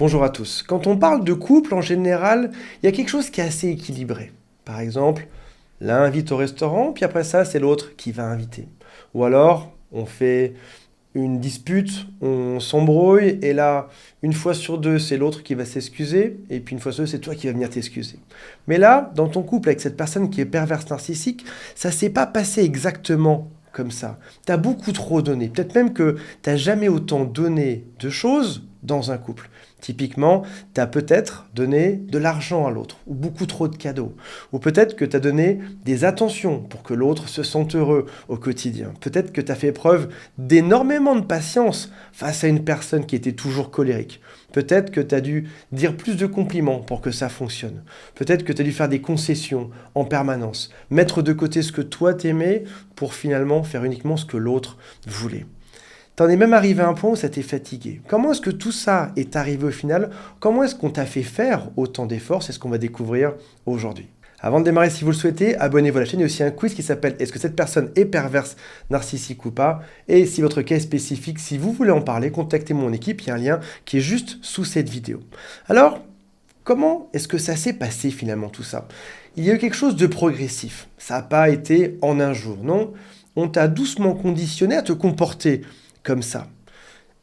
Bonjour à tous. Quand on parle de couple, en général, il y a quelque chose qui est assez équilibré. Par exemple, l'un invite au restaurant, puis après ça, c'est l'autre qui va inviter. Ou alors, on fait une dispute, on s'embrouille, et là, une fois sur deux, c'est l'autre qui va s'excuser, et puis une fois sur deux, c'est toi qui vas venir t'excuser. Mais là, dans ton couple avec cette personne qui est perverse narcissique, ça s'est pas passé exactement comme ça. T'as beaucoup trop donné. Peut-être même que t'as jamais autant donné de choses dans un couple. Typiquement, tu as peut-être donné de l'argent à l'autre, ou beaucoup trop de cadeaux. Ou peut-être que tu as donné des attentions pour que l'autre se sente heureux au quotidien. Peut-être que tu as fait preuve d'énormément de patience face à une personne qui était toujours colérique. Peut-être que tu as dû dire plus de compliments pour que ça fonctionne. Peut-être que tu as dû faire des concessions en permanence, mettre de côté ce que toi t'aimais pour finalement faire uniquement ce que l'autre voulait. T'en es même arrivé à un point où ça t'est fatigué. Comment est-ce que tout ça est arrivé au final? Comment est-ce qu'on t'a fait faire autant d'efforts? C'est ce qu'on va découvrir aujourd'hui. Avant de démarrer, si vous le souhaitez, abonnez-vous à la chaîne. Il y a aussi un quiz qui s'appelle Est-ce que cette personne est perverse, narcissique ou pas? Et si votre cas est spécifique, si vous voulez en parler, contactez mon équipe. Il y a un lien qui est juste sous cette vidéo. Alors, comment est-ce que ça s'est passé finalement tout ça? Il y a eu quelque chose de progressif. Ça n'a pas été en un jour, non? On t'a doucement conditionné à te comporter comme ça.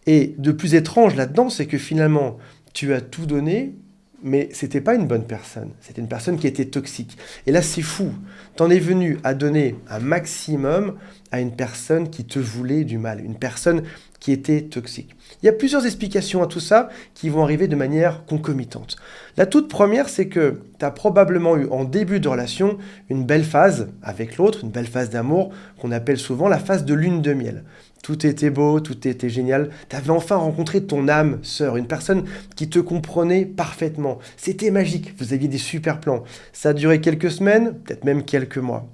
Et de plus étrange là-dedans, c'est que finalement, tu as tout donné, mais c'était pas une bonne personne. C'était une personne qui était toxique. Et là, c'est fou. T'en es venu à donner un maximum à une personne qui te voulait du mal, une personne qui était toxique. Il y a plusieurs explications à tout ça qui vont arriver de manière concomitante. La toute première, c'est que tu as probablement eu en début de relation une belle phase avec l'autre, une belle phase d'amour qu'on appelle souvent la phase de lune de miel. Tout était beau, tout était génial. Tu avais enfin rencontré ton âme sœur, une personne qui te comprenait parfaitement. C'était magique, vous aviez des super plans. Ça a duré quelques semaines, peut-être même quelques mois.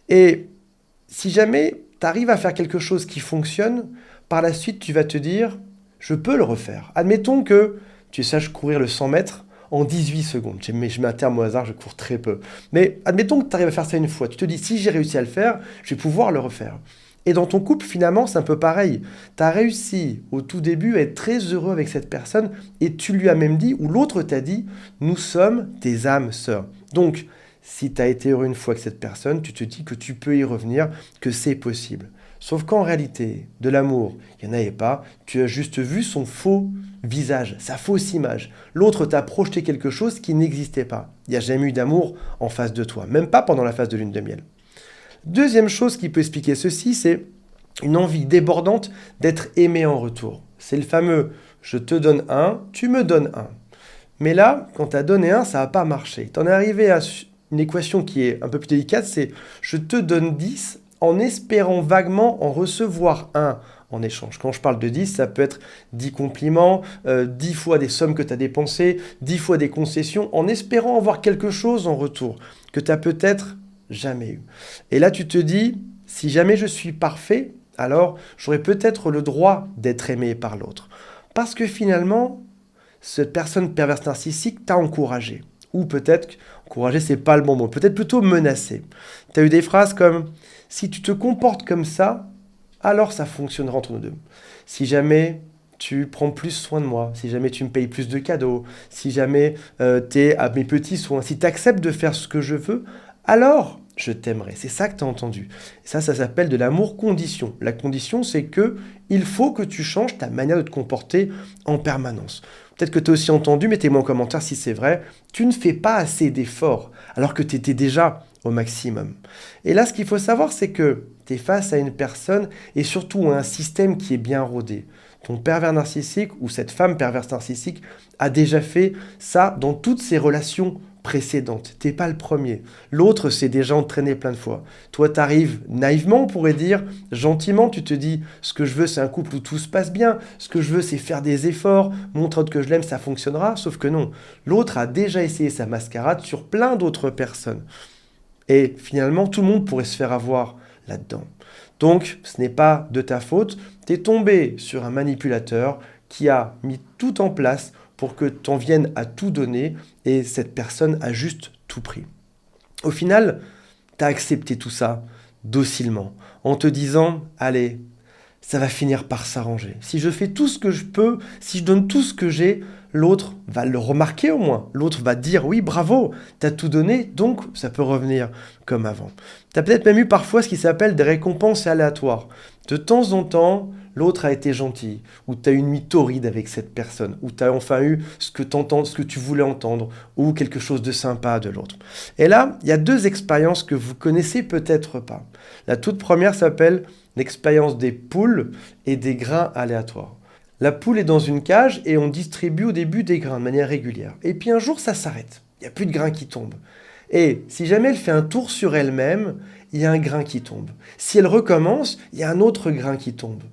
Et si jamais tu arrives à faire quelque chose qui fonctionne, par la suite tu vas te dire, je peux le refaire. Admettons que tu saches courir le 100 mètres en 18 secondes. Je mets un terme au hasard, je cours très peu. Mais admettons que tu arrives à faire ça une fois. Tu te dis, si j'ai réussi à le faire, je vais pouvoir le refaire. Et dans ton couple, finalement, c'est un peu pareil. Tu as réussi au tout début à être très heureux avec cette personne et tu lui as même dit, ou l'autre t'a dit, nous sommes tes âmes sœurs. Donc, si tu as été heureux une fois avec cette personne, tu te dis que tu peux y revenir, que c'est possible. Sauf qu'en réalité, de l'amour, il n'y en avait pas. Tu as juste vu son faux visage, sa fausse image. L'autre t'a projeté quelque chose qui n'existait pas. Il n'y a jamais eu d'amour en face de toi, même pas pendant la phase de lune de miel. Deuxième chose qui peut expliquer ceci, c'est une envie débordante d'être aimé en retour. C'est le fameux je te donne un, tu me donnes un. Mais là, quand tu as donné un, ça n'a pas marché. Tu en es arrivé à une équation qui est un peu plus délicate, c'est je te donne 10 en espérant vaguement en recevoir un en échange. Quand je parle de 10, ça peut être 10 compliments, 10 fois des sommes que tu as dépensées, 10 fois des concessions, en espérant avoir quelque chose en retour que tu as peut-être jamais eu. Et là, tu te dis, si jamais je suis parfait, alors j'aurai peut-être le droit d'être aimé par l'autre. Parce que finalement, cette personne perverse narcissique t'a encouragé. Ou peut-être, encouragé, c'est pas le bon mot, peut-être plutôt menacé. Tu as eu des phrases comme, si tu te comportes comme ça, alors ça fonctionnera entre nous deux. Si jamais tu prends plus soin de moi, si jamais tu me payes plus de cadeaux, si jamais tu es à mes petits soins, si tu acceptes de faire ce que je veux, alors je t'aimerai. C'est ça que tu as entendu. Ça s'appelle de l'amour condition. La condition, c'est que il faut que tu changes ta manière de te comporter en permanence. Peut-être que tu as aussi entendu, mettez-moi en commentaire si c'est vrai, tu ne fais pas assez d'efforts alors que tu étais déjà au maximum. Et là, ce qu'il faut savoir, c'est que tu es face à une personne et surtout à un système qui est bien rodé. Ton pervers narcissique ou cette femme perverse narcissique a déjà fait ça dans toutes ses relations précédentes. T'es pas le premier. L'autre s'est déjà entraîné plein de fois. Toi, t'arrives naïvement, on pourrait dire, gentiment, tu te dis, ce que je veux, c'est un couple où tout se passe bien. Ce que je veux, c'est faire des efforts, montrer que je l'aime, ça fonctionnera. Sauf que non. L'autre a déjà essayé sa mascarade sur plein d'autres personnes. Et finalement, tout le monde pourrait se faire avoir là-dedans. Donc, ce n'est pas de ta faute. Tu es tombé sur un manipulateur qui a mis tout en place pour que tu en viennes à tout donner et cette personne a juste tout pris. Au final, tu as accepté tout ça docilement en te disant, allez, ça va finir par s'arranger. Si je fais tout ce que je peux, si je donne tout ce que j'ai, l'autre va le remarquer au moins. L'autre va dire oui, bravo, t'as tout donné, donc ça peut revenir comme avant. T'as peut-être même eu parfois ce qui s'appelle des récompenses aléatoires. De temps en temps, l'autre a été gentil, ou t'as eu une nuit torride avec cette personne, ou t'as enfin eu ce que tu voulais entendre, ou quelque chose de sympa de l'autre. Et là, il y a deux expériences que vous connaissez peut-être pas. La toute première s'appelle l'expérience des poules et des grains aléatoires. La poule est dans une cage et on distribue au début des grains de manière régulière. Et puis un jour, ça s'arrête. Il n'y a plus de grains qui tombent. Et si jamais elle fait un tour sur elle-même, il y a un grain qui tombe. Si elle recommence, il y a un autre grain qui tombe.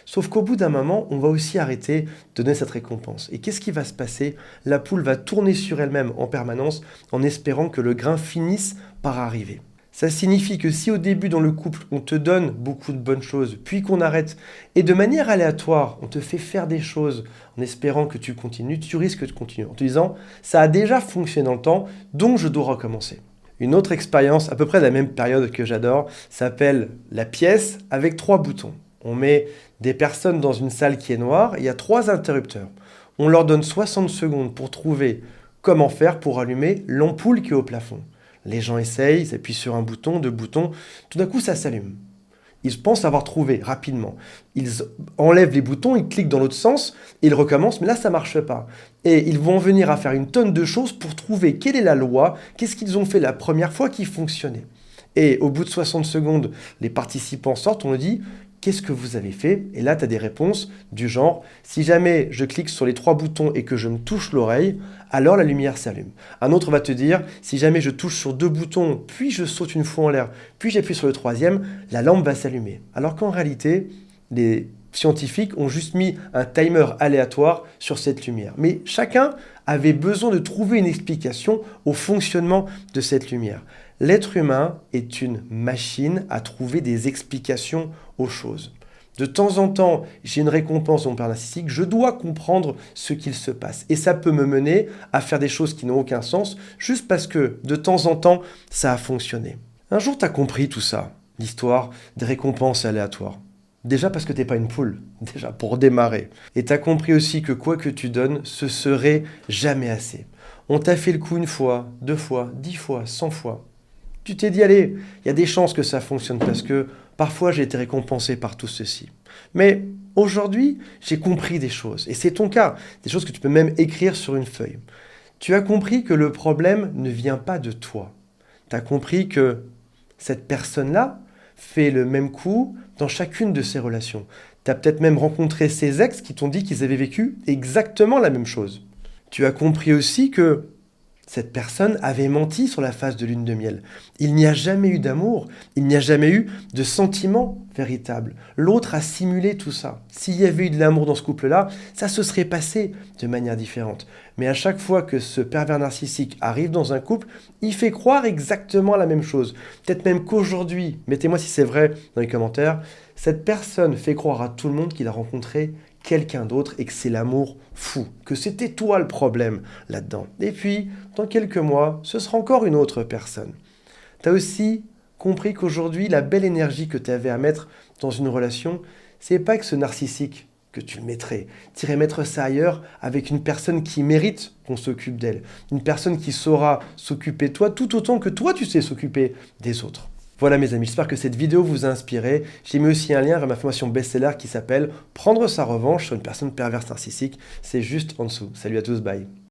Sauf qu'au bout d'un moment, on va aussi arrêter de donner cette récompense. Et qu'est-ce qui va se passer? La poule va tourner sur elle-même en permanence en espérant que le grain finisse par arriver. Ça signifie que si au début dans le couple, on te donne beaucoup de bonnes choses, puis qu'on arrête, et de manière aléatoire, on te fait faire des choses en espérant que tu continues, tu risques de continuer en te disant « ça a déjà fonctionné dans le temps, donc je dois recommencer ». Une autre expérience, à peu près de la même période que j'adore, s'appelle la pièce avec 3 boutons. On met des personnes dans une salle qui est noire, il y a 3 interrupteurs. On leur donne 60 secondes pour trouver comment faire pour allumer l'ampoule qui est au plafond. Les gens essayent, ils appuient sur un bouton, 2 boutons, tout d'un coup ça s'allume. Ils pensent avoir trouvé rapidement. Ils enlèvent les boutons, ils cliquent dans l'autre sens, et ils recommencent, mais là ça ne marche pas. Et ils vont venir à faire une tonne de choses pour trouver quelle est la loi, qu'est-ce qu'ils ont fait la première fois qui fonctionnait. Et au bout de 60 secondes, les participants sortent, on leur dit « qu'est-ce que vous avez fait ?» Et là tu as des réponses du genre « si jamais je clique sur les 3 boutons et que je me touche l'oreille, alors la lumière s'allume. » Un autre va te dire, si jamais je touche sur 2 boutons, puis je saute une fois en l'air, puis j'appuie sur le 3e, la lampe va s'allumer. Alors qu'en réalité, les scientifiques ont juste mis un timer aléatoire sur cette lumière. Mais chacun avait besoin de trouver une explication au fonctionnement de cette lumière. L'être humain est une machine à trouver des explications aux choses. De temps en temps, j'ai une récompense de mon père narcissique, je dois comprendre ce qu'il se passe. Et ça peut me mener à faire des choses qui n'ont aucun sens, juste parce que de temps en temps, ça a fonctionné. Un jour, tu as compris tout ça, l'histoire des récompenses aléatoires. Déjà parce que tu n'es pas une poule, déjà pour démarrer. Et tu as compris aussi que quoi que tu donnes, ce serait jamais assez. On t'a fait le coup 1 fois, 2 fois, 10 fois, 100 fois. Tu t'es dit, allez, il y a des chances que ça fonctionne parce que parfois j'ai été récompensé par tout ceci. Mais aujourd'hui, j'ai compris des choses. Et c'est ton cas. Des choses que tu peux même écrire sur une feuille. Tu as compris que le problème ne vient pas de toi. Tu as compris que cette personne-là fait le même coup dans chacune de ses relations. Tu as peut-être même rencontré ses ex qui t'ont dit qu'ils avaient vécu exactement la même chose. Tu as compris aussi que cette personne avait menti sur la phase de lune de miel. Il n'y a jamais eu d'amour, il n'y a jamais eu de sentiment véritable. L'autre a simulé tout ça. S'il y avait eu de l'amour dans ce couple-là, ça se serait passé de manière différente. Mais à chaque fois que ce pervers narcissique arrive dans un couple, il fait croire exactement la même chose. Peut-être même qu'aujourd'hui, mettez-moi si c'est vrai dans les commentaires, cette personne fait croire à tout le monde qu'il a rencontré quelqu'un d'autre et que c'est l'amour fou, que c'était toi le problème là-dedans. Et puis, dans quelques mois, ce sera encore une autre personne. Tu as aussi compris qu'aujourd'hui, la belle énergie que tu avais à mettre dans une relation, c'est pas que ce narcissique que tu le mettrais. Tu irais mettre ça ailleurs avec une personne qui mérite qu'on s'occupe d'elle, une personne qui saura s'occuper de toi tout autant que toi tu sais s'occuper des autres. Voilà mes amis, j'espère que cette vidéo vous a inspiré. J'ai mis aussi un lien vers ma formation best-seller qui s'appelle « Prendre sa revanche sur une personne perverse narcissique ». C'est juste en dessous. Salut à tous, bye.